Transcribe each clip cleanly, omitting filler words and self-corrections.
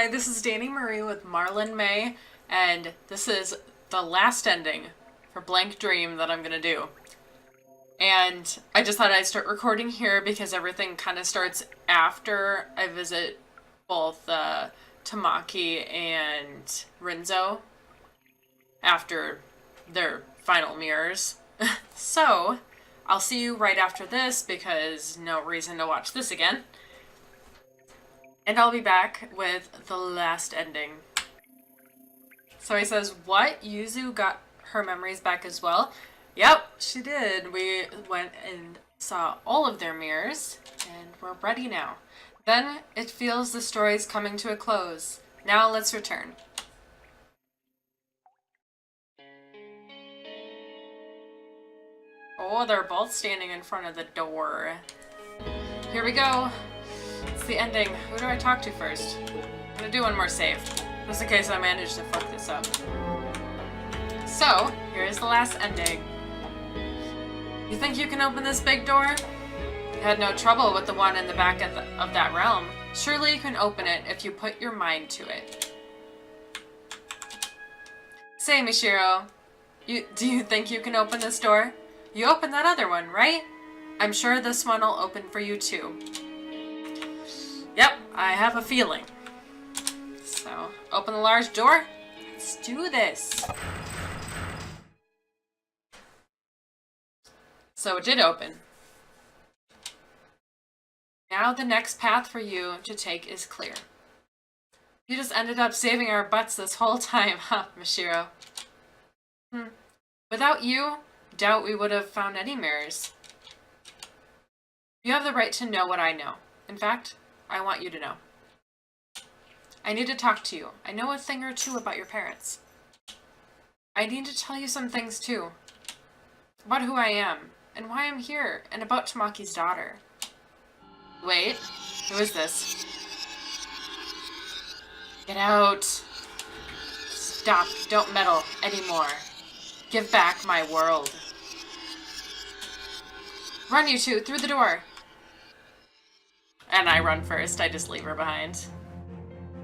Hi, this is Danny Marie with Marlynmay, and this is the last ending for Blank Dream that I'm gonna do. And I just thought I'd start recording here because everything kind of starts after I visit both Tamaki and Rinzo after their final mirrors. So, I'll see you right after this because no reason to watch this again. And I'll be back with the last ending. So he says, what? Yuzu got her memories back as well? Yep, she did. We went and saw all of their mirrors, and we're ready now. Then it feels the story's coming to a close. Now let's return. Oh, they're both standing in front of the door. Here we go. It's the ending. Who do I talk to first? I'm gonna do one more save, just in case I manage to fuck this up. So, here's the last ending. You think you can open this big door? You had no trouble with the one in the back of that realm. Surely you can open it if you put your mind to it. Say, Mishiro, do you think you can open this door? You opened that other one, right? I'm sure this one will open for you too. Yep, I have a feeling. So, open the large door. Let's do this. So it did open. Now the next path for you to take is clear. You just ended up saving our butts this whole time, huh, Mishiro? Without you, doubt we would have found any mirrors. You have the right to know what I know. In fact, I want you to know. I need to talk to you. I know a thing or two about your parents. I need to tell you some things too. About who I am, and why I'm here, and about Tamaki's daughter. Wait, who is this? Get out. Stop, don't meddle anymore. Give back my world. Run, you two, through the door. And I run first, I just leave her behind.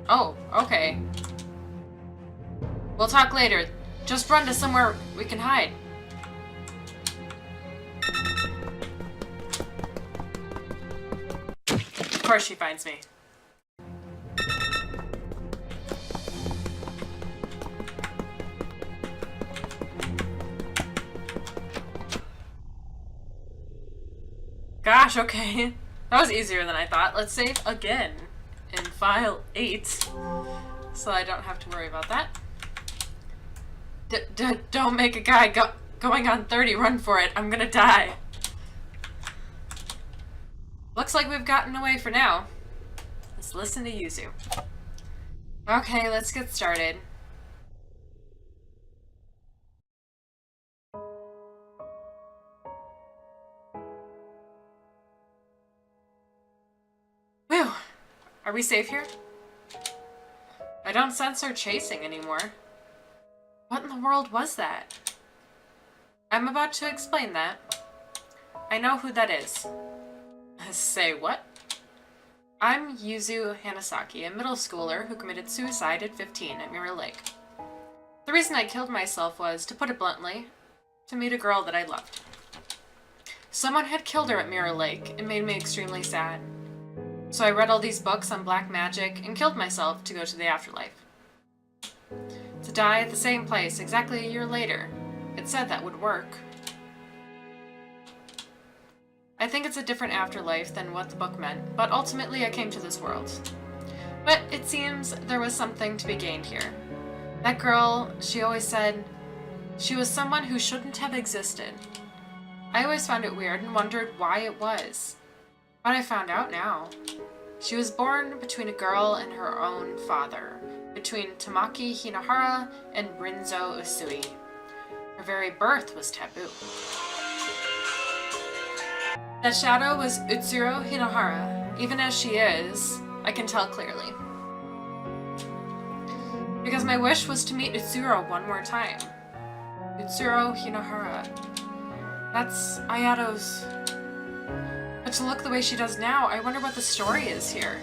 Oh, okay. We'll talk later. Just run to somewhere we can hide. Of course she finds me. Gosh, okay. That was easier than I thought. Let's save again in file 8, so I don't have to worry about that. Don't make a guy going on 30 run for it. I'm gonna die. Looks like we've gotten away for now. Let's listen to Yuzu. Okay, let's get started. Whew. Are we safe here? I don't sense her chasing anymore. What in the world was that? I'm about to explain that. I know who that is. Say what? I'm Yuzu Hanasaki, a middle schooler who committed suicide at 15 at Mirror Lake. The reason I killed myself was, to put it bluntly, to meet a girl that I loved. Someone had killed her at Mirror Lake. It made me extremely sad. So I read all these books on black magic and killed myself to go to the afterlife. To die at the same place exactly a year later. It said that would work. I think it's a different afterlife than what the book meant, but ultimately I came to this world. But it seems there was something to be gained here. That girl, she always said she was someone who shouldn't have existed. I always found it weird and wondered why it was. But I found out now. She was born between a girl and her own father, between Tamaki Hinohara and Rinzo Usui. Her very birth was taboo. That shadow was Utsuro Hinohara. Even as she is, I can tell clearly. Because my wish was to meet Utsuro one more time. Utsuro Hinohara. That's Ayato's. But to look the way she does now, I wonder what the story is here.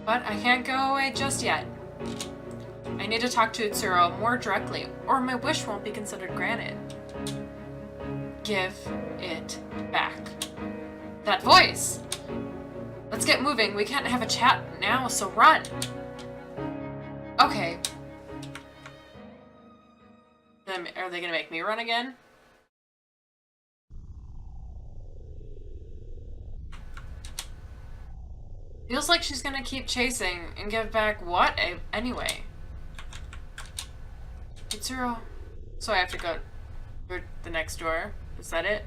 But I can't go away just yet. I need to talk to Utsuro more directly, or my wish won't be considered granted. Give it back. That voice! Let's get moving. We can't have a chat now, so run! Okay. Are they gonna make me run again? Feels like she's gonna keep chasing and give back what anyway. Utsuro. So I have to go through the next door. Is that it?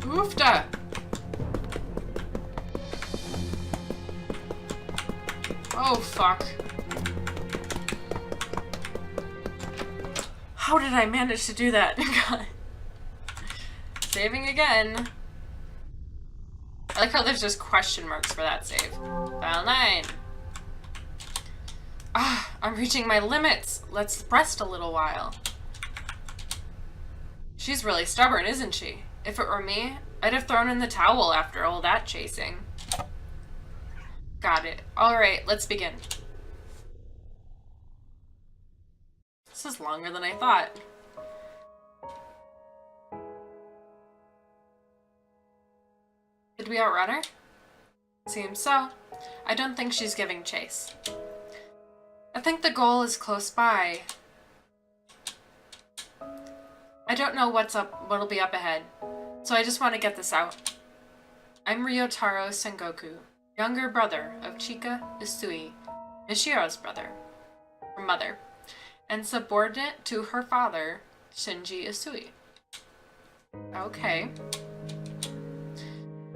Oofta! Oh, fuck. How did I manage to do that? God. Saving again. I like how there's just question marks for that save. File 9. Ah, I'm reaching my limits. Let's rest a little while. She's really stubborn, isn't she? If it were me, I'd have thrown in the towel after all that chasing. Got it. Alright, let's begin. This is longer than I thought. Did we outrun her? Seems so. I don't think she's giving chase. I think the goal is close by. I don't know what'll be up ahead, so I just want to get this out. I'm Ryotaro Sengoku, younger brother of Chika Usui, Nishiro's mother, and subordinate to her father, Shinji Usui. Okay.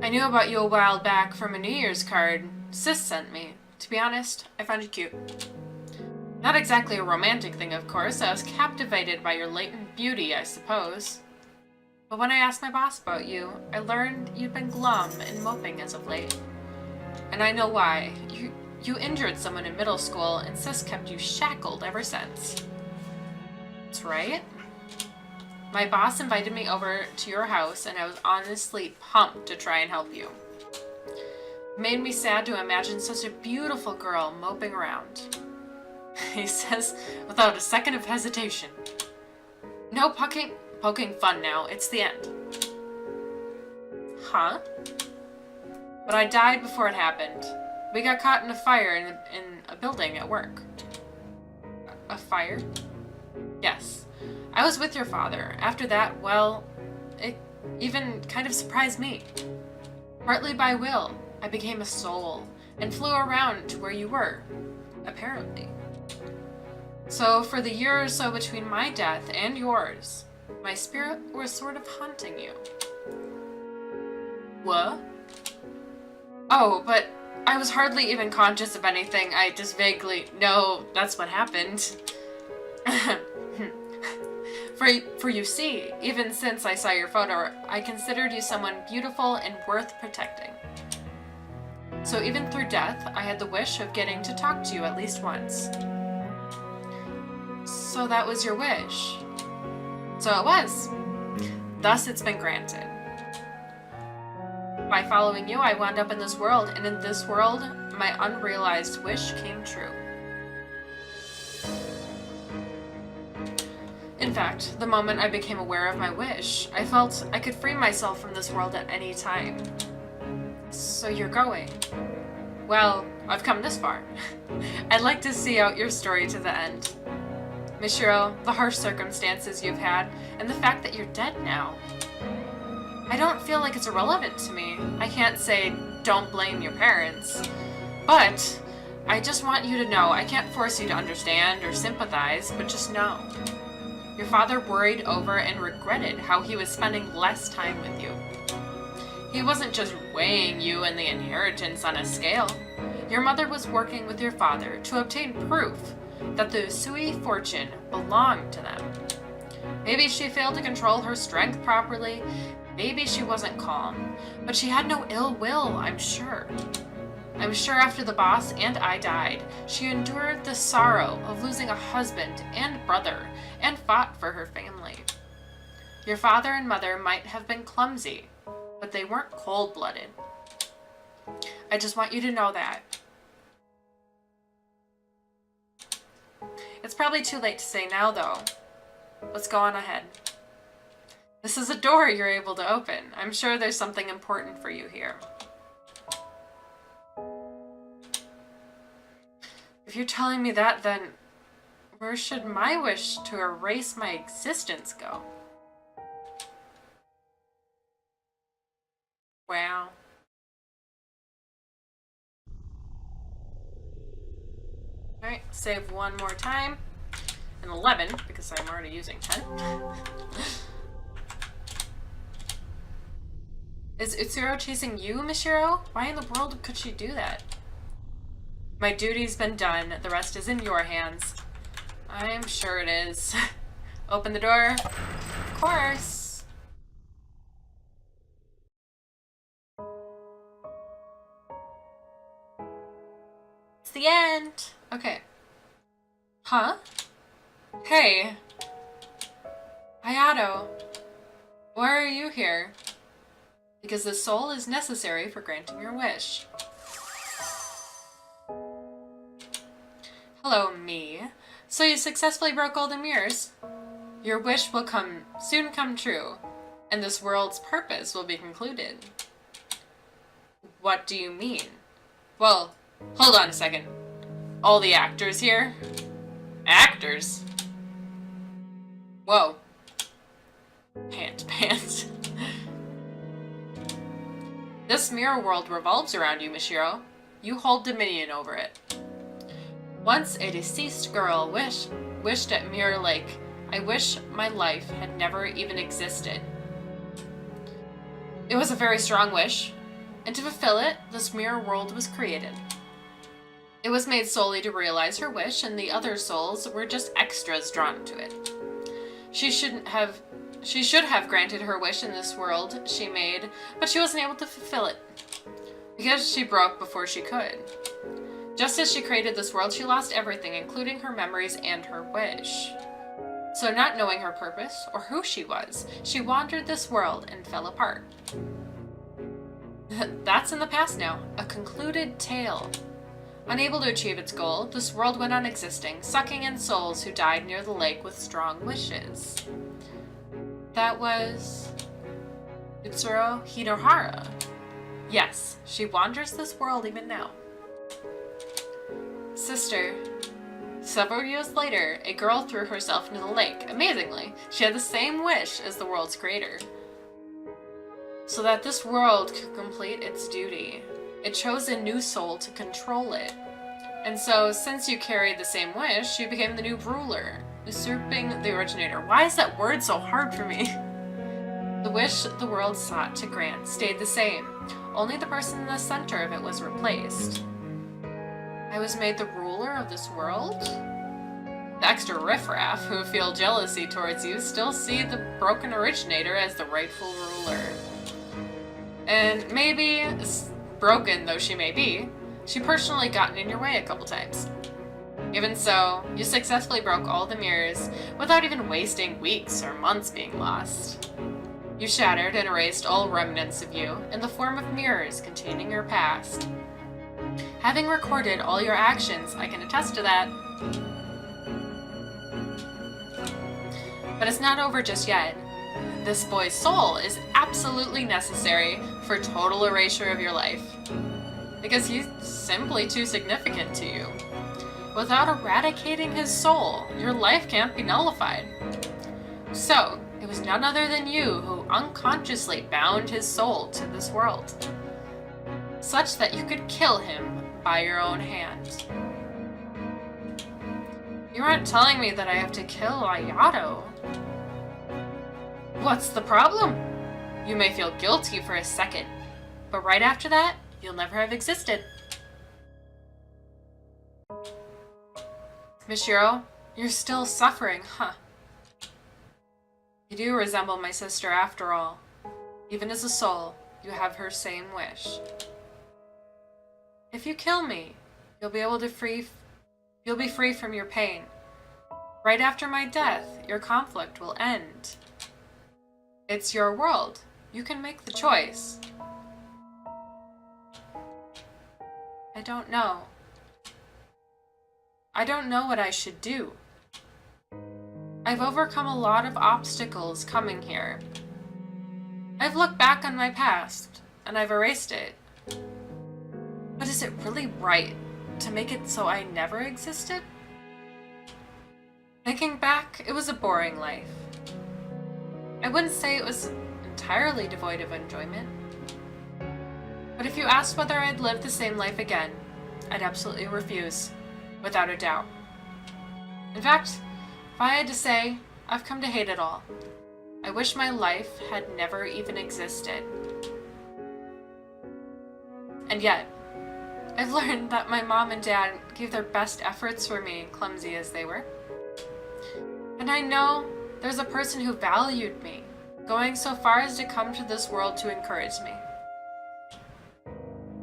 I knew about you a while back from a New Year's card Sis sent me. To be honest, I found you cute. Not exactly a romantic thing, of course. I was captivated by your latent beauty, I suppose. But when I asked my boss about you, I learned you'd been glum and moping as of late. And I know why. You injured someone in middle school, and Sis kept you shackled ever since. That's right. My boss invited me over to your house, and I was honestly pumped to try and help you. It made me sad to imagine such a beautiful girl moping around. He says without a second of hesitation. No poking fun now, it's the end. Huh? But I died before it happened. We got caught in a fire in a building at work. A fire? Yes. I was with your father. After that, well, it even kind of surprised me. Partly by will, I became a soul and flew around to where you were, apparently. So for the year or so between my death and yours, my spirit was sort of haunting you. What? Oh, but I was hardly even conscious of anything. I just vaguely know that's what happened. For you see, even since I saw your photo, I considered you someone beautiful and worth protecting. So even through death, I had the wish of getting to talk to you at least once. So that was your wish. So it was. Thus it's been granted. By following you, I wound up in this world, and in this world, my unrealized wish came true. In fact, the moment I became aware of my wish, I felt I could free myself from this world at any time. So you're going. Well, I've come this far. I'd like to see out your story to the end. Mishiro, the harsh circumstances you've had, and the fact that you're dead now. I don't feel like it's irrelevant to me. I can't say, don't blame your parents. But I just want you to know I can't force you to understand or sympathize, but just know. Your father worried over and regretted how he was spending less time with you. He wasn't just weighing you and the inheritance on a scale. Your mother was working with your father to obtain proof that the Usui fortune belonged to them. Maybe she failed to control her strength properly. Maybe she wasn't calm. But she had no ill will, I'm sure. I'm sure after the boss and I died, she endured the sorrow of losing a husband and brother and fought for her family. Your father and mother might have been clumsy, but they weren't cold-blooded. I just want you to know that. It's probably too late to say now, though. Let's go on ahead. This is a door you're able to open. I'm sure there's something important for you here. If you're telling me that, then where should my wish to erase my existence go? Wow. Alright, save one more time. And 11, because I'm already using 10. Is Utsuro chasing you, Mishiro? Why in the world could she do that? My duty's been done. The rest is in your hands. I'm sure it is. Open the door. Of course. It's the end. Okay. Huh? Hey. Hayato. Why are you here? Because the soul is necessary for granting your wish. Hello, me. So you successfully broke all the mirrors. Your wish will soon come true, and this world's purpose will be concluded. What do you mean? Well, hold on a second. All the actors here? Actors? Whoa. Pants. This mirror world revolves around you, Mishiro. You hold dominion over it. Once a deceased girl wished at Mirror Lake, I wish my life had never even existed. It was a very strong wish, and to fulfill it, this mirror world was created. It was made solely to realize her wish, and the other souls were just extras drawn to it. She should have granted her wish in this world she made, but she wasn't able to fulfill it, because she broke before she could. Just as she created this world, she lost everything, including her memories and her wish. So not knowing her purpose, or who she was, she wandered this world and fell apart. That's in the past now, a concluded tale. Unable to achieve its goal, this world went on existing, sucking in souls who died near the lake with strong wishes. That was Utsuro Hinohara. Yes, she wanders this world even now. Sister. Several years later, a girl threw herself into the lake. Amazingly, she had the same wish as the world's creator. So that this world could complete its duty, it chose a new soul to control it. And so, since you carried the same wish, you became the new ruler, usurping the originator. Why is that word so hard for me? The wish the world sought to grant stayed the same. Only the person in the center of it was replaced. I was made the ruler of this world? The extra riffraff who feel jealousy towards you still see the broken originator as the rightful ruler. And maybe, broken though she may be, she personally gotten in your way a couple times. Even so, you successfully broke all the mirrors without even wasting weeks or months being lost. You shattered and erased all remnants of you in the form of mirrors containing your past. Having recorded all your actions, I can attest to that. But it's not over just yet. This boy's soul is absolutely necessary for total erasure of your life, because he's simply too significant to you. Without eradicating his soul, your life can't be nullified. So, it was none other than you who unconsciously bound his soul to this world, such that you could kill him by your own hand. You aren't telling me that I have to kill Ayato. What's the problem? You may feel guilty for a second, but right after that, you'll never have existed. Mishiro, you're still suffering, huh? You do resemble my sister after all. Even as a soul, you have her same wish. If you kill me, you'll be free from your pain. Right after my death, your conflict will end. It's your world. You can make the choice. I don't know. I don't know what I should do. I've overcome a lot of obstacles coming here. I've looked back on my past, and I've erased it. But is it really right to make it so I never existed? Thinking back, it was a boring life. I wouldn't say it was entirely devoid of enjoyment. But if you asked whether I'd live the same life again, I'd absolutely refuse, without a doubt. In fact, if I had to say, I've come to hate it all. I wish my life had never even existed. And yet, I've learned that my mom and dad gave their best efforts for me, clumsy as they were. And I know there's a person who valued me, going so far as to come to this world to encourage me.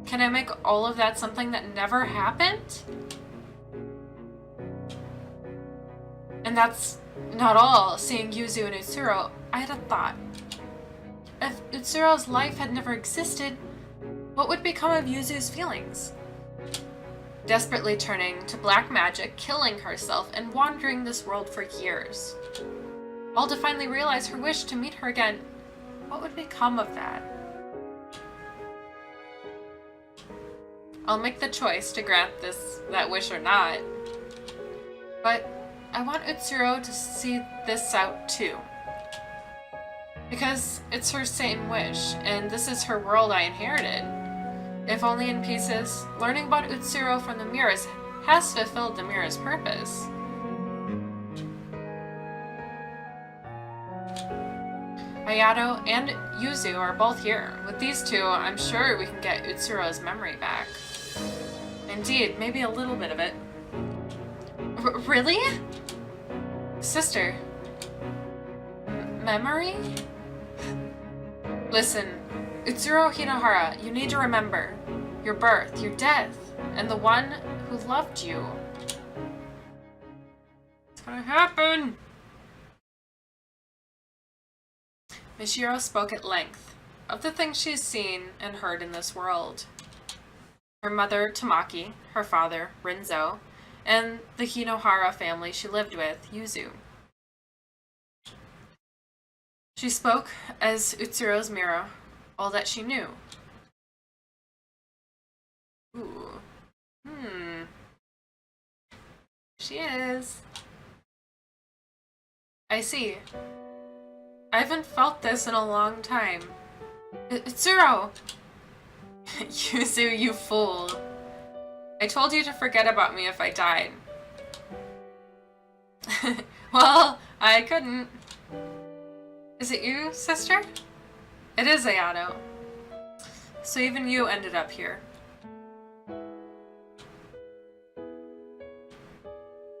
Can I make all of that something that never happened? And that's not all. Seeing Yuzu and Utsuro, I had a thought. If Utsuro's life had never existed, what would become of Yuzu's feelings? Desperately turning to black magic, killing herself, and wandering this world for years. All to finally realize her wish to meet her again. What would become of that? I'll make the choice to grant that wish or not. But I want Utsuro to see this out too. Because it's her same wish, and this is her world I inherited. If only in pieces, learning about Utsuro from the mirrors has fulfilled the mirror's purpose. Ayato and Yuzu are both here. With these two, I'm sure we can get Utsuro's memory back. Indeed, maybe a little bit of it. Really? Sister. Memory? Listen, Utsuro Hinohara, you need to remember your birth, your death, and the one who loved you. It's gonna happen! Mishiro spoke at length of the things she's seen and heard in this world. Her mother, Tamaki, her father, Rinzo, and the Hinohara family she lived with, Yuzu. She spoke as Utsuro's mirror, all that she knew. Ooh. She is. I see. I haven't felt this in a long time. Utsuro! Yuzu, you fool. I told you to forget about me if I died. Well, I couldn't. Is it you, sister? It is Ayato. So even you ended up here.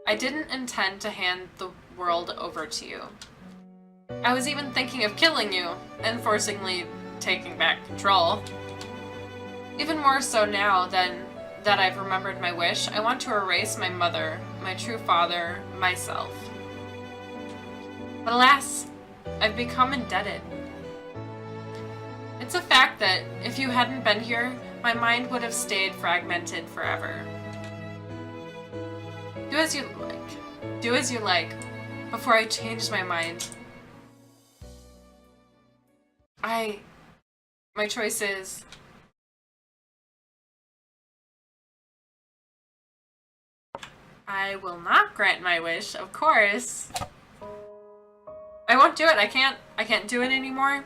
I didn't intend to hand the world over to you. I was even thinking of killing you and forcibly taking back control. Even more so now than that I've remembered my wish, I want to erase my mother, my true father, myself. But alas, I've become indebted. It's a fact that if you hadn't been here, my mind would have stayed fragmented forever. Do as you like. Do as you like, before I change my mind. My choice is... I will not grant my wish, of course. I won't do it. I can't do it anymore.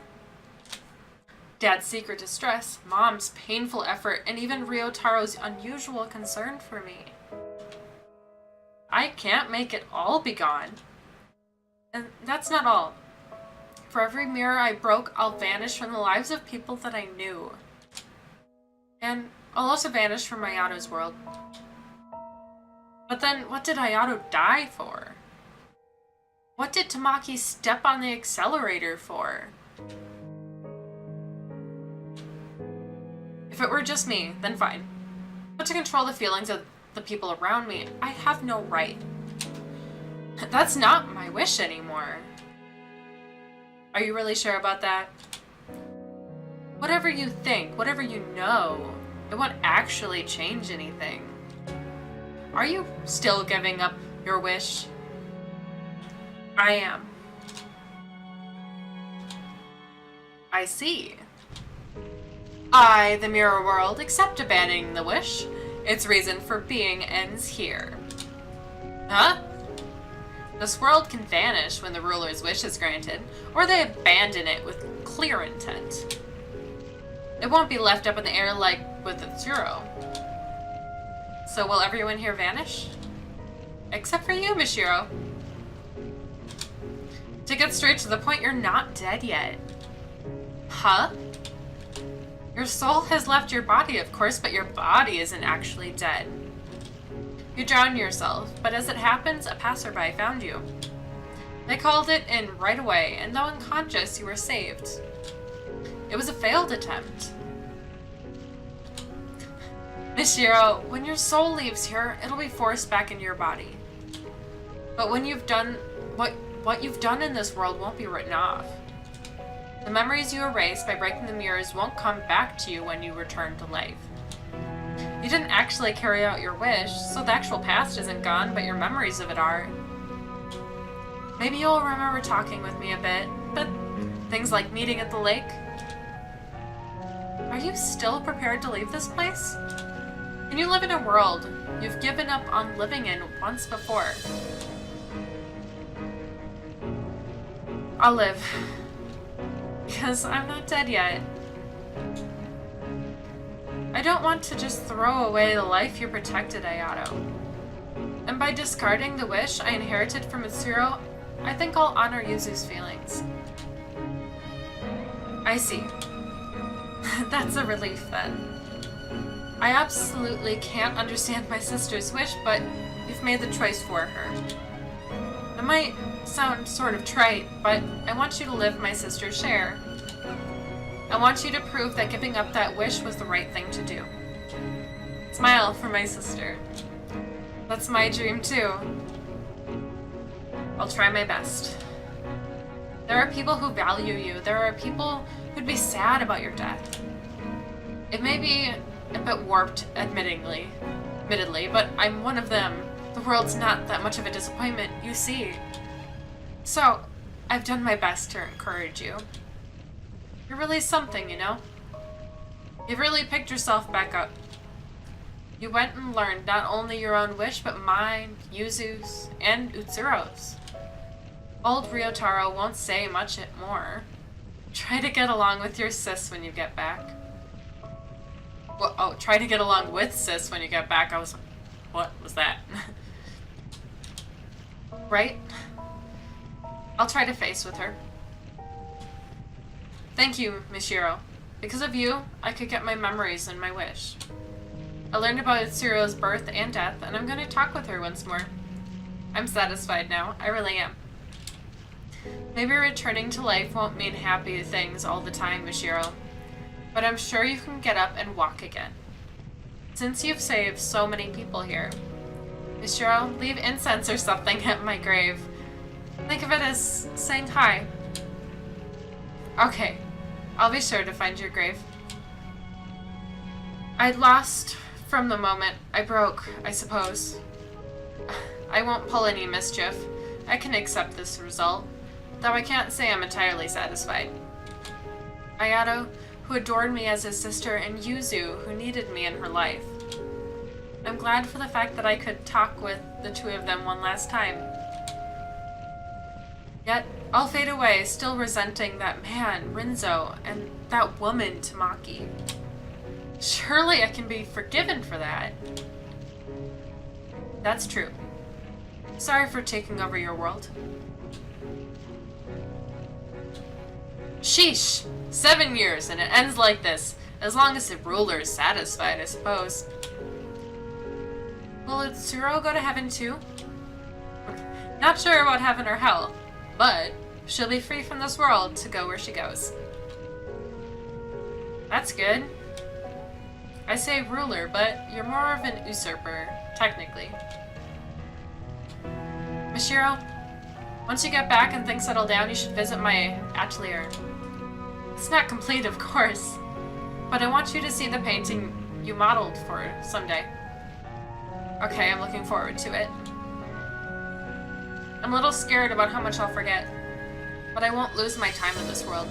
Dad's secret distress, Mom's painful effort, and even Ryotaro's unusual concern for me. I can't make it all be gone. And that's not all. For every mirror I broke, I'll vanish from the lives of people that I knew. And I'll also vanish from Ayato's world. But then, what did Ayato die for? What did Tamaki step on the accelerator for? If it were just me, then fine. But to control the feelings of the people around me, I have no right. That's not my wish anymore. Are you really sure about that? Whatever you think, whatever you know, it won't actually change anything. Are you still giving up your wish? I am. I see. I, the mirror world, accept abandoning the wish. Its reason for being ends here. Huh? This world can vanish when the ruler's wish is granted, or they abandon it with clear intent. It won't be left up in the air like with Utsuro. So will everyone here vanish? Except for you, Mishiro. To get straight to the point, you're not dead yet. Huh? Your soul has left your body, of course, but your body isn't actually dead. You drowned yourself, but as it happens, a passerby found you. They called it in right away, and though unconscious, you were saved. It was a failed attempt. Mishiro, when your soul leaves here, it'll be forced back into your body. But when you've done what you've done in this world won't be written off. The memories you erased by breaking the mirrors won't come back to you when you return to life. You didn't actually carry out your wish, so the actual past isn't gone, but your memories of it are. Maybe you'll remember talking with me a bit, but things like meeting at the lake. Are you still prepared to leave this place? Can you live in a world you've given up on living in once before? I'll live. Because I'm not dead yet. I don't want to just throw away the life you protected, Ayato. And by discarding the wish I inherited from Utsuro, I think I'll honor Yuzu's feelings. I see. That's a relief then. I absolutely can't understand my sister's wish, but you've made the choice for her. It might sound sort of trite, but I want you to live my sister's share. I want you to prove that giving up that wish was the right thing to do. Smile for my sister. That's my dream too. I'll try my best. There are people who value you. There are people who'd be sad about your death. It may be a bit warped, admittedly, but I'm one of them. The world's not that much of a disappointment, you see. So, I've done my best to encourage you. You're really something, you know? You've really picked yourself back up. You went and learned not only your own wish, but mine, Yuzu's, and Utsuro's. Old Ryotaro won't say much more. Try to get along with your sis when you get back. Well, oh, try to get along with sis when you get back. I was like, what was that? Right? I'll try to face with her. Thank you, Mishiro. Because of you, I could get my memories and my wish. I learned about Utsuro's birth and death, and I'm going to talk with her once more. I'm satisfied now. I really am. Maybe returning to life won't mean happy things all the time, Mishiro. But I'm sure you can get up and walk again. Since you've saved so many people here, Mishiro, leave incense or something at my grave. Think of it as saying hi. Okay, I'll be sure to find your grave. I'd lost from the moment I broke, I suppose. I won't pull any mischief. I can accept this result, though I can't say I'm entirely satisfied. Ayato, who adored me as his sister, and Yuzu, who needed me in her life. I'm glad for the fact that I could talk with the two of them one last time. Yet, I'll fade away, still resenting that man, Rinzo, and that woman, Tamaki. Surely I can be forgiven for that. That's true. Sorry for taking over your world. Sheesh! 7 years, and it ends like this. As long as the ruler is satisfied, I suppose. Will Utsuro go to heaven too? Not sure about heaven or hell, but she'll be free from this world to go where she goes. That's good. I say ruler, but you're more of an usurper, technically. Mishiro, once you get back and things settle down, you should visit my atelier. It's not complete, of course. But I want you to see the painting you modeled for someday. Okay, I'm looking forward to it. I'm a little scared about how much I'll forget, but I won't lose my time in this world.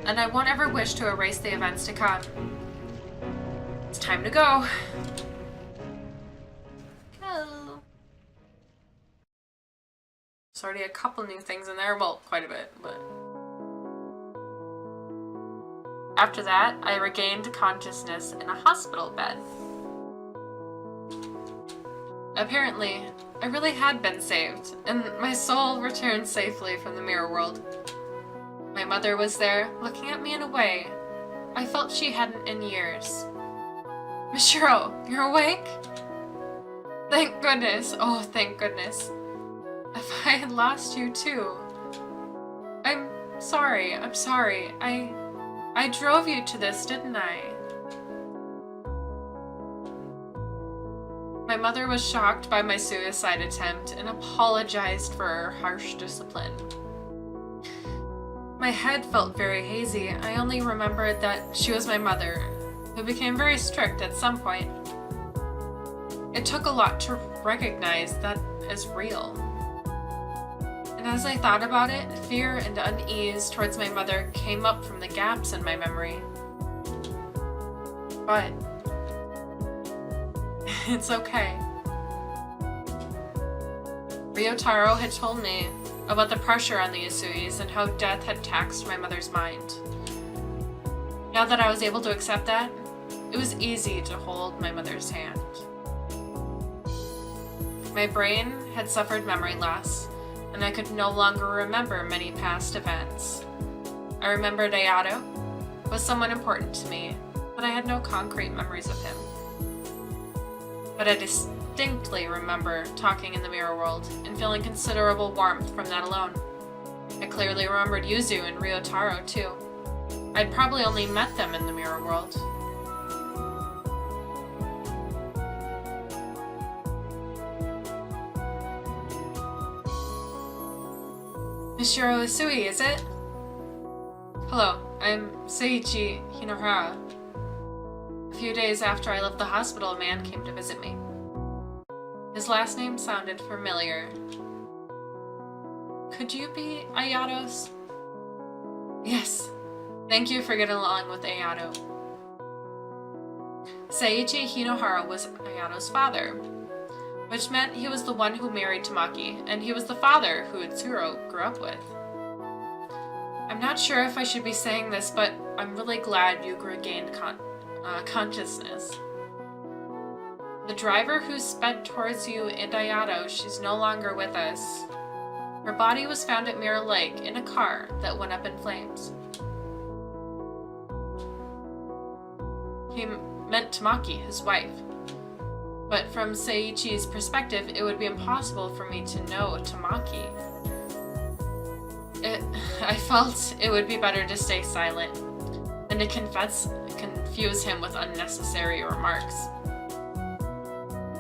And I won't ever wish to erase the events to come. It's time to go. Go. There's already a couple new things in there. Well, quite a bit, but... After that, I regained consciousness in a hospital bed. Apparently, I really had been saved, and my soul returned safely from the mirror world. My mother was there, looking at me in a way I felt she hadn't in years. Michiro, you're awake? Thank goodness. Oh, thank goodness. If I had lost you too. I'm sorry. I drove you to this, didn't I? My mother was shocked by my suicide attempt and apologized for her harsh discipline. My head felt very hazy. I only remembered that she was my mother, who became very strict at some point. It took a lot to recognize that as real. And as I thought about it, fear and unease towards my mother came up from the gaps in my memory. But it's okay. Ryotaro had told me about the pressure on the Isuis and how death had taxed my mother's mind. Now that I was able to accept that, it was easy to hold my mother's hand. My brain had suffered memory loss, and I could no longer remember many past events. I remembered Ayato was someone important to me, but I had no concrete memories of him. But I distinctly remember talking in the mirror world and feeling considerable warmth from that alone. I clearly remembered Yuzu and Ryotaro too. I'd probably only met them in the mirror world. Michiro Usui, is it? Hello, I'm Seiichi Hinohara. A few days after I left the hospital, a man came to visit me. His last name sounded familiar. Could you be Ayato's? Yes. Thank you for getting along with Ayato. Seiichi Hinohara was Ayato's father, which meant he was the one who married Tamaki, and he was the father who Itsuro grew up with. I'm not sure if I should be saying this, but I'm really glad you regained consciousness. The driver who sped towards you and Ayato, she's no longer with us. Her body was found at Mirror Lake in a car that went up in flames. He meant Tamaki, his wife. But from Seiichi's perspective, it would be impossible for me to know Tamaki. I felt it would be better to stay silent than to confuse him with unnecessary remarks.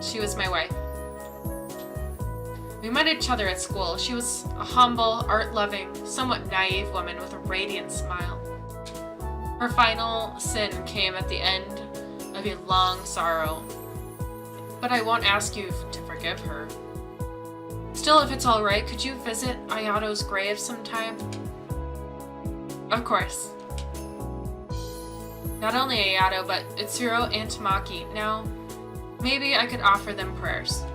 She was my wife. We met each other at school. She was a humble, art-loving, somewhat naive woman with a radiant smile. Her final sin came at the end of a long sorrow. But I won't ask you to forgive her. Still, if it's alright, could you visit Ayato's grave sometime? Of course. Not only Ayato, but Itsuro and Tamaki. Now, maybe I could offer them prayers.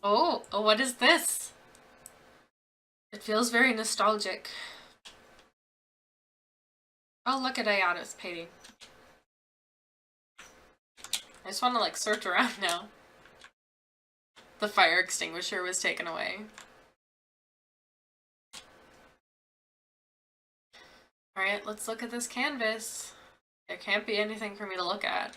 Oh, what is this? It feels very nostalgic. Oh, look at Ayato's painting. I just want to like search around now. The fire extinguisher was taken away. Alright, let's look at this canvas. There can't be anything for me to look at.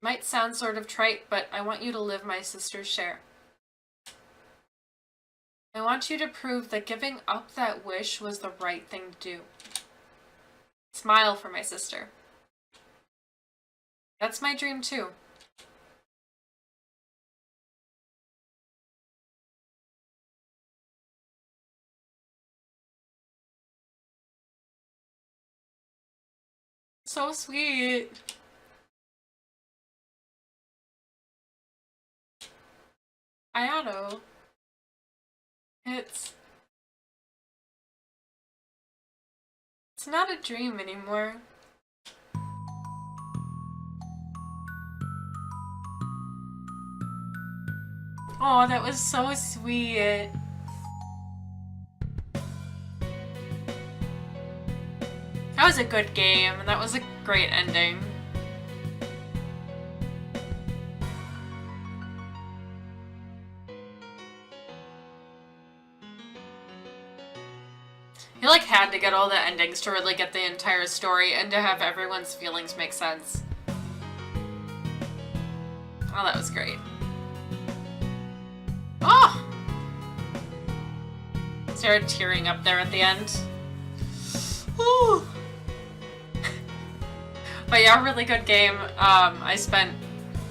Might sound sort of trite, but I want you to live my sister's share. I want you to prove that giving up that wish was the right thing to do. Smile for my sister. That's my dream too. So sweet. Ayato. It's not a dream anymore. Oh, that was so sweet. That was a good game, and that was a great ending. He like had to get all the endings to really get the entire story and to have everyone's feelings make sense. Oh, that was great. Oh! Started tearing up there at the end. Ooh. But yeah, really good game. I spent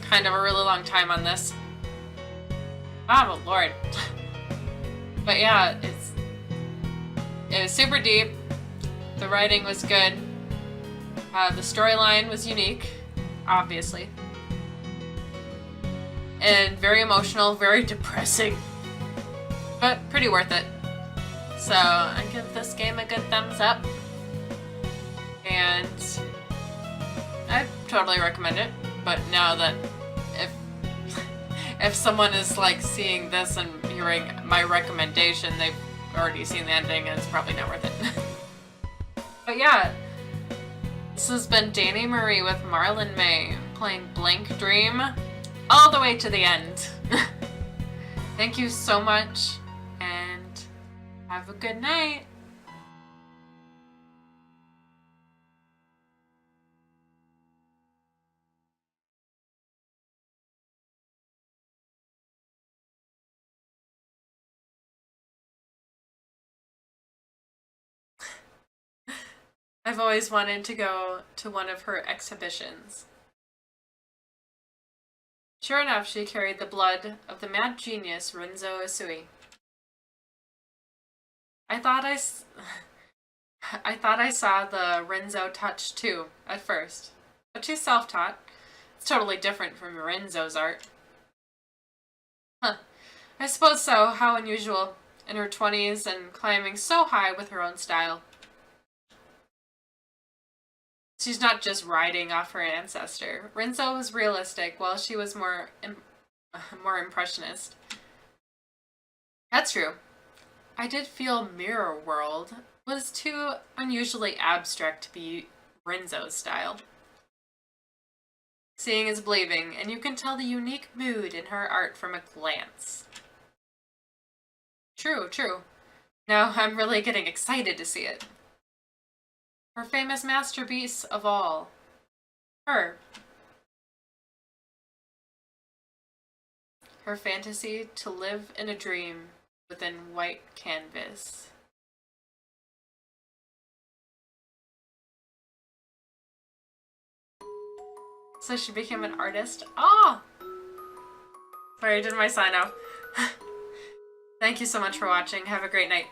kind of a really long time on this. Oh lord. But yeah, it was super deep. The writing was good. The storyline was unique, obviously. And very emotional, very depressing. But pretty worth it. So I give this game a good thumbs up. And I totally recommend it. But know that if someone is like seeing this and hearing my recommendation, they've already seen the ending and it's probably not worth it. But yeah, this has been Danny Marie with Marlynmay playing Blank Dream all the way to the end. Thank you so much and have a good night. I've always wanted to go to one of her exhibitions. Sure enough, she carried the blood of the mad genius Renzo Usui. I thought I saw the Renzo touch too, at first. But she's self-taught. It's totally different from Renzo's art. Huh. I suppose so. How unusual. In her 20s and climbing so high with her own style. She's not just riding off her ancestor. Renzo was realistic, while she was more impressionist. That's true. I did feel Mirror World was too unusually abstract to be Renzo's style. Seeing is believing, and you can tell the unique mood in her art from a glance. True, true. Now I'm really getting excited to see it. Her famous masterpiece of all. Her. Her fantasy to live in a dream within white canvas. So she became an artist? Oh! Sorry, I did my sign off. Thank you so much for watching. Have a great night.